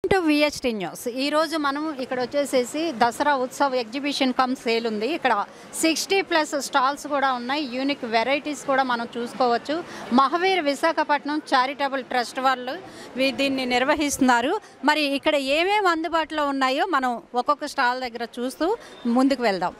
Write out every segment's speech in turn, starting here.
To విహెచ్టీ news. ఈరోజు మనం ఇక్కడ వచ్చేసేసి Dasara Utsav exhibition come sale ఉంది. ఇక్కడ 60+ స్టాల్స్ కూడా ఉన్నాయి. యూనిక్ వెరైటీస్ కూడా మనం చూసుకోవచ్చు. మహావీర్ విశాఖపట్నం చారిటబుల్ ట్రస్ట్ వాళ్ళు దీన్ని నిర్వహిస్తున్నారు. మరి ఇక్కడ ఏమేమి అందుబాటులో ఉన్నాయో మనం ఒక్కొక్క స్టాల్ దగ్గర చూస్తూ ముందుకు వెళ్దాం.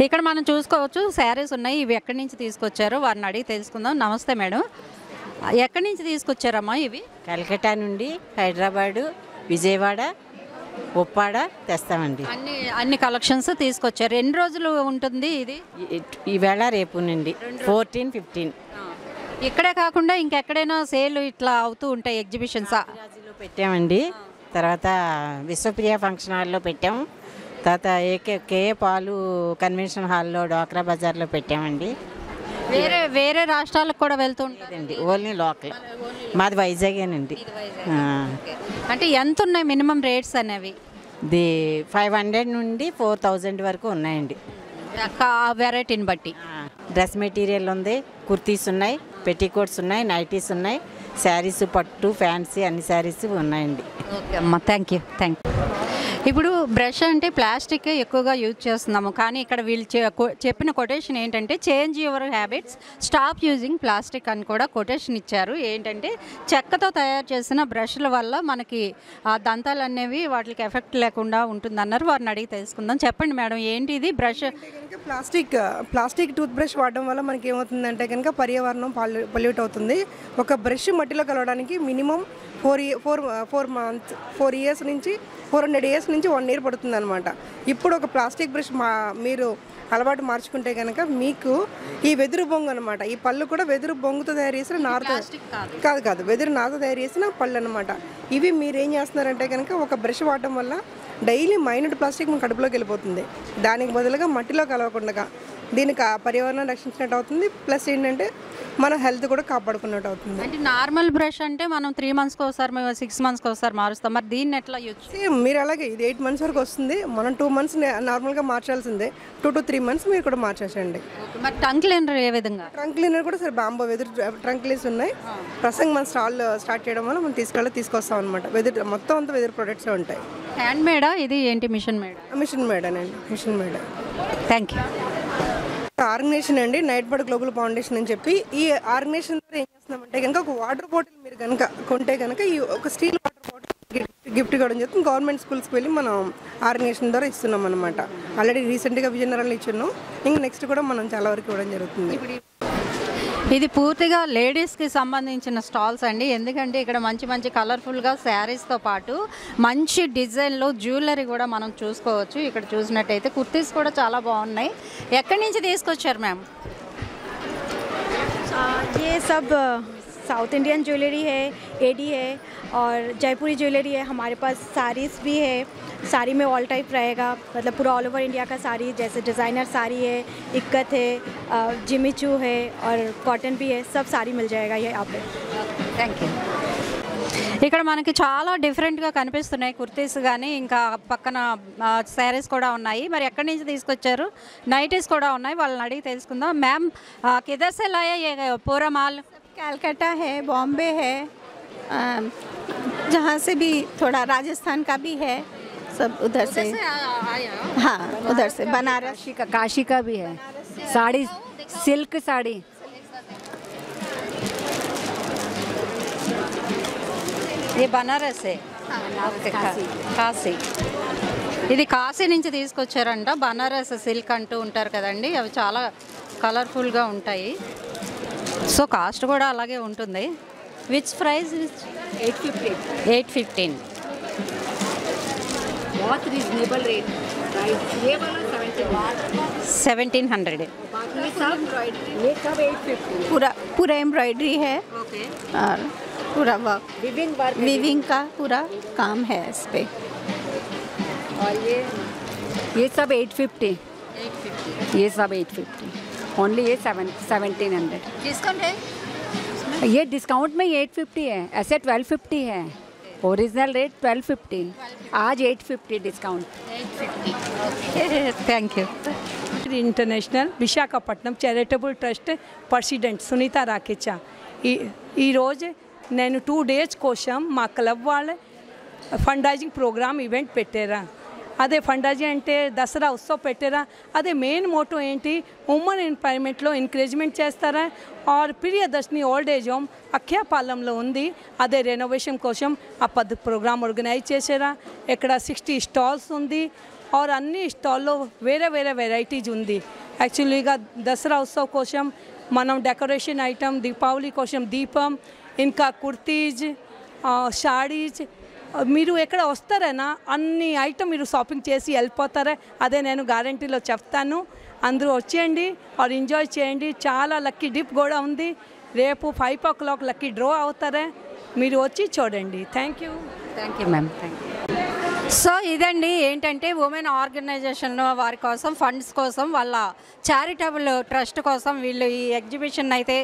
ఇక్కడ మనం చూసుకోవచ్చు శారీస్ ఉన్నాయి. ఇవి ఎక్కడి నుంచి తీసుకొచ్చారో వారిని అడిగి తెలుసుకుందాం. నమస్తే మేడం, ఎక్కడి నుంచి తీసుకొచ్చారమ్మా ఇవి? కలకట్టా నుండి హైదరాబాదు, విజయవాడ, ఉప్పాడ తెస్తామండి. అన్ని కలెక్షన్స్ తీసుకొచ్చారు. ఎన్ని రోజులు ఉంటుంది ఇది? ఈవేళ రేపు నుండి 14, 15. ఇక్కడే కాకుండా ఇంకెక్కడైనా సేల్ ఇట్లా అవుతూ ఉంటాయి ఎగ్జిబిషన్స్? రాజులో పెట్టామండి, తర్వాత విశ్వప్రియ ఫంక్షన్ హాల్లో పెట్టాము, తర్వాత కేఏ పాలు కన్వెన్షన్ హాల్లో డ్వాక్రా బజార్లో పెట్టామండి. వేరే రాష్ట్రాలకు కూడా వెళ్తూ ఉంటుందండి? ఓన్లీ లోకల్, మాది వైజాగేనండి. అంటే ఎంత ఉన్నాయి మినిమం రేట్స్ అనేవి? ఇది 500 నుండి 4000 వరకు ఉన్నాయండి, వెరైటీని బట్టి. డ్రెస్ మెటీరియల్ ఉంది, కుర్తీస్ ఉన్నాయి, పెట్టికోట్స్ ఉన్నాయి, నైటీస్ ఉన్నాయి, శారీస్, పట్టు, ఫ్యాన్సీ అన్ని శారీస్ ఉన్నాయండి. ఓకే అమ్మా, థ్యాంక్ యూ. ఇప్పుడు బ్రష్ అంటే ప్లాస్టిక్ ఎక్కువగా యూజ్ చేస్తున్నాము, కానీ ఇక్కడ వీళ్ళు చెప్పిన కొటేషన్ ఏంటంటే change your habits, stop using plastic అని కూడా కొటేషన్ ఇచ్చారు. ఏంటంటే చెక్కతో తయారు చేసిన బ్రష్ల వల్ల మనకి దంతాలు అనేవి వాటికి ఎఫెక్ట్ లేకుండా ఉంటుందన్నారు. వారిని అడిగి తెలుసుకుందాం. చెప్పండి మేడం, ఏంటి ఇది బ్రష్? ప్లాస్టిక్ టూత్ బ్రష్ వాడడం వల్ల మనకి ఏమవుతుందంటే కనుక పర్యావరణం పొల్యూట్ అవుతుంది. ఒక బ్రష్ మట్టిలో కలవడానికి మినిమం 4 ఇయర్స్ నుంచి 400 ఇయర్స్ నుంచి 1 ఇయర్ పడుతుంది అనమాట. ఇప్పుడు ఒక ప్లాస్టిక్ బ్రష్ మీరు అలవాటు మార్చుకుంటే కనుక మీకు ఈ వెదురు బొంగు అనమాట, ఈ పళ్ళు కూడా వెదురు బొంగుతో తయారు చేసిన నారుతో కాదు వెదురు నారుతో తయారు చేసిన పళ్ళు అనమాట. ఇవి మీరు ఏం చేస్తున్నారంటే కనుక ఒక బ్రష్ వాడడం వల్ల డైలీ మైనట్ ప్లాస్టిక్ మన కడుపులోకి వెళ్ళిపోతుంది. దానికి బదులుగా మట్టిలో కలవకుండా దీనికి పర్యావరణం రక్షించినట్టు అవుతుంది, ప్లస్ ఏంటంటే మన హెల్త్ కూడా కాపాడుకున్నట్టు అవుతుంది. అంటే నార్మల్ బ్రష్ అంటే మనం 3 మంత్స్కి ఒకసారి 6 మంత్స్కి ఒకసారి మారుస్తాం, మరి దీన్ని ఎట్లా యూజ్? మీరు అలాగే ఇది 8 మంత్స్ వరకు వస్తుంది, మనం 2 మంత్స్ నార్మల్గా మార్చాల్సిందే, 2 to 3 మంత్స్ మీరు కూడా మార్చేసండి. మరి టంగ్ క్లీనర్ ఏ విధంగా? ట్రంక్ క్లీనర్ కూడా సరే బాంబో వెదురు ట్రంక్ క్లీనర్స్ ఉన్నాయి. ప్రసంగ్ మన స్టార్ట్ చేయడం వల్ల మనం తీసుకొస్తాం అనమాట. వెదురు మొత్తం అంతా వెదురు ప్రొడక్ట్స్ ఉంటాయి. హ్యాండ్ మేడా ఇది? ఏంటి మిషన్ మేడా? మిషన్ మేడానండి, మిషన్ మేడా. Thank you. ఆర్గనైజేషన్ అండి నైట్ బర్డ్ గ్లోబల్ ఫౌండేషన్ అని చెప్పి, ఈ ఆర్గనైజేషన్ ద్వారా ఏం చేస్తున్నామంటే కనుక ఒక వాటర్ బాటిల్ మీరు కనుక కొంటే కనుక ఈ ఒక స్టీల్ వాటర్ బాటిల్ గిఫ్ట్ ఇవ్వడం చెప్తాం. గవర్నమెంట్ స్కూల్స్కి వెళ్ళి మనం ఆర్గనైజేషన్ ద్వారా ఇస్తున్నాం అనమాట. ఆల్రెడీ రీసెంట్గా విజయనగరంలో ఇచ్చున్నాం, ఇంకా నెక్స్ట్ కూడా మనం చాలా వరకు ఇవ్వడం జరుగుతుంది. ఇది పూర్తిగా లేడీస్కి సంబంధించిన స్టాల్స్ అండి. ఎందుకంటే ఇక్కడ మంచి కలర్ఫుల్గా శారీస్తో పాటు మంచి డిజైన్లో జ్యువెలరీ కూడా మనం చూసుకోవచ్చు. ఇక్కడ చూసినట్టయితే కుర్తీస్ కూడా చాలా బాగున్నాయి. ఎక్కడి నుంచి తీసుకొచ్చారు మ్యామ్? ये सब साउथ इंडियन ज्वेलरी है, एडी है और जयपुरी ज्वेलरी है. हमारे पास साड़ीज़ भी है, साड़ी में ऑल टाइप रहेगा, मतलब पूरा ऑल ओवर इंडिया का साड़ी, जैसे डिज़ाइनर साड़ी है, इक्कत है, जिमीचू है और कॉटन भी है, सब साड़ी मिल जाएगा ये यहाँ पे. Thank you. ఇక్కడ మనకి చాలా డిఫరెంట్గా కనిపిస్తున్నాయి కుర్తీస్ కానీ ఇంకా పక్కన శారీస్ కూడా ఉన్నాయి. మరి ఎక్కడి నుంచి తీసుకొచ్చారు? నైటీస్ కూడా ఉన్నాయి, వాళ్ళని అడిగి తెలుసుకుందాం. మ్యామ్ కిధర్ సే లాయే ये पूरा माल? कलकत्ता है, बॉम्बे है, जहाँ से भी थोड़ा राजस्थान का भी है सब उधर से हाँ उधर से बनारस काशी का भी है साड़ी सिल्क साड़ी ये బనారస్ కాశీ ఇది కాశీ నుంచి తీసుకొచ్చారంట. బనారస్ సిల్క్ అంటూ ఉంటారు కదండి, అవి చాలా కలర్ఫుల్గా ఉంటాయి. సో కాస్ట్ కూడా అలాగే ఉంటుంది. Which price? 815. बहुत रीजनेबल रेट ये वाला 1700. ये सब 850 पूरा पूरा एम्ब्रॉयडरी है ఓకే. और पूरा वर्क विविंग वीविंग का पूरा काम है इस पे। और ये सब 850 ये सब 850 ओनली ये 1700 డిస్కౌంట్ है? ये डिस्काउंट में 850 है ऐसे 1250 है ओरिजिनल रेट 1250 आज 850 discount thank you. International Visakhapatnam charitable trust president Sunita Rakecha. ఈరోజు నేను 2 days కోసం మా క్లబ్ వాళ్ళే ఫండ్రైజింగ్ ప్రోగ్రామ్ ఈవెంట్ పెట్టారా. అదే ఫండ్రైజింగ్ అంటే దసరా ఉత్సవ్ పెట్టారా. అదే మెయిన్ మోటో ఏంటి, ఉమెన్ ఎంపవర్మెంట్లో ఎంకరేజ్మెంట్ చేస్తారా. R Priyadarshini old age home అఖ్యాపాలెంలో ఉంది, అదే రెనోవేషన్ కోసం ఆ ప్రోగ్రామ్ ఆర్గనైజ్ చేసారా. ఇక్కడ 60 స్టాల్స్ ఉంది. और అన్ని స్టాల్లో వేరే వేరే వెరైటీస్ ఉంది. యాక్చువల్లీగా దసరా ఉత్సవ్ కోసం మనం డెకరేషన్ ఐటమ్, దీపావళి కోసం దీపం, ఇంకా కుర్తీజ్, షాడీస్, మీరు ఎక్కడ వస్తారైనా అన్ని ఐటమ్ మీరు షాపింగ్ చేసి వెళ్ళిపోతారా. అదే నేను గ్యారంటీలో చెప్తాను. అందరూ వచ్చేయండి और ఎంజాయ్ చేయండి. చాలా లక్కీ డిప్ కూడా ఉంది. రేపు 5 o'clock లక్కీ డ్రా అవుతారా. మీరు వచ్చి చూడండి. Thank you ma'am. Thank you. So ఇదండి ఏంటంటే ఉమెన్ ఆర్గనైజేషన్ వారి కోసం ఫండ్స్ కోసం వాళ్ళ చారిటబుల్ ట్రస్ట్ కోసం వీళ్ళు ఈ ఎగ్జిబిషన్ అయితే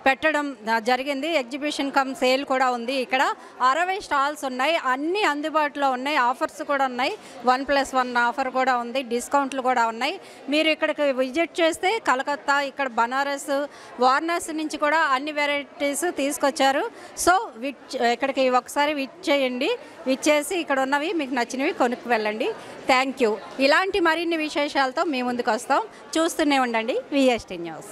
పెట్టడం జరిగింది. ఎగ్జిబిషన్ కమ్ సేల్ కూడా ఉంది. ఇక్కడ 60 స్టాల్స్ ఉన్నాయి, అన్నీ అందుబాటులో ఉన్నాయి. ఆఫర్స్ కూడా ఉన్నాయి, 1+1 ఆఫర్ కూడా ఉంది, డిస్కౌంట్లు కూడా ఉన్నాయి. మీరు ఇక్కడికి విజిట్ చేస్తే కలకత్తా, ఇక్కడ బనారస్, వారణాసి నుంచి కూడా అన్ని వెరైటీస్ తీసుకొచ్చారు. సో ఇక్కడికి ఒకసారి విచ్చేయండి. విచ్చేసి ఇక్కడ ఉన్నవి మీకు నచ్చినవి కొనుక్కు వెళ్ళండి. Thank you. ఇలాంటి మరిన్ని విశేషాలతో మీ ముందుకు వస్తాం. చూస్తూనే ఉండండి VST న్యూస్.